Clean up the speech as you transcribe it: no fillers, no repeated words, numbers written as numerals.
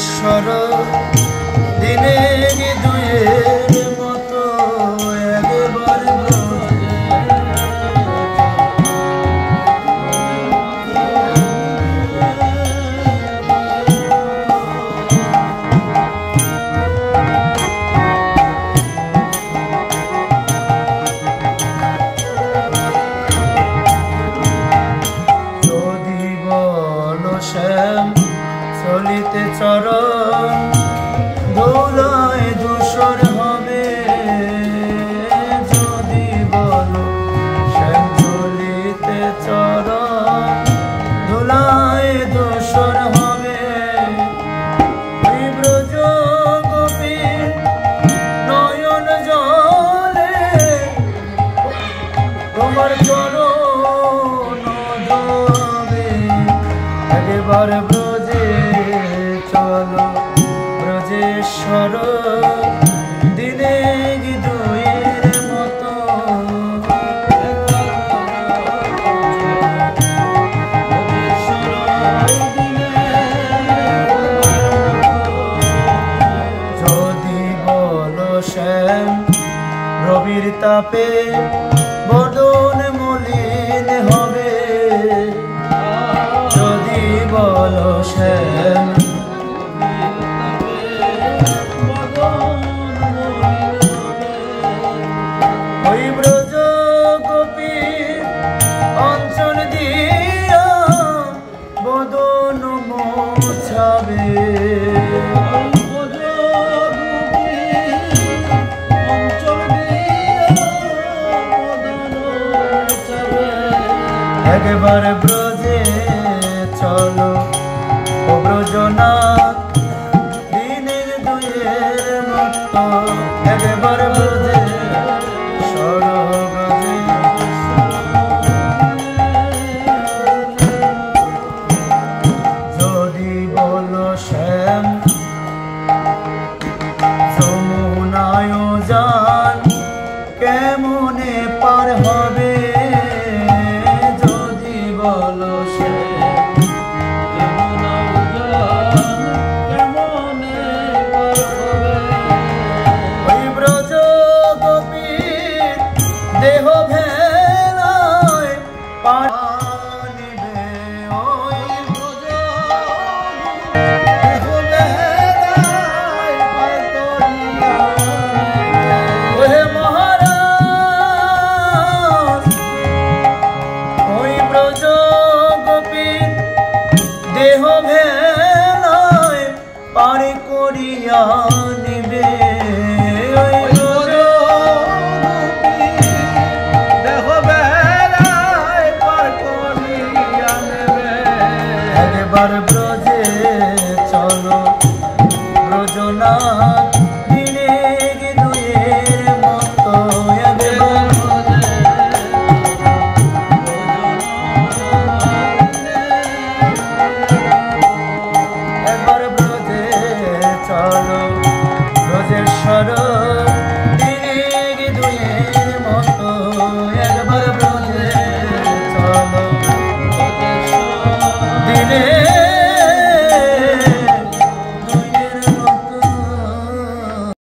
ব্রজেশ্বর দিনে দুয়ের মতো একবার যদি বল শ্যাম চলিতে চরণ ধুলায় ধূসর হবে, যদি বলো শ্যাম চলিতে চরণ ধুলায় ধূসর হবে। ওই ব্রজ গোপী নয়ন জলে তোমার চরণ ধোবে। একবার ব্রজে চলো ব্রজেশ্বর দিনে দুয়ের মতো। যদি বলো শ্যাম রবির তাপে বদন মলিন হবে, যদি বলো শ্যাম ওই ব্রজ গোপী অঞ্চল দিয়া বদন মোছাবে। একবার ব্রজে চলো ও ব্রজনাথ দিনে দুয়ের মতো। একবার ব্রজে সরব্রজে যদি বলো শ্যাম যমুনায় যান কেমনে পার হবে, যদি বলো শ্যাম কেমনে পার হবে। ওই ব্রজ গোপীর দেহ ভেলায় পানিবে, ওই ব্রজ দেহ ভেলায় পাতলিয়া। ওহে মহারাজ ওই ব্রজ গোপীর দেহ ভেলায় পার করিয়া নিবে। ওই ব্রজ দেহ ভেলায় পার করিয়া নেবে। একবার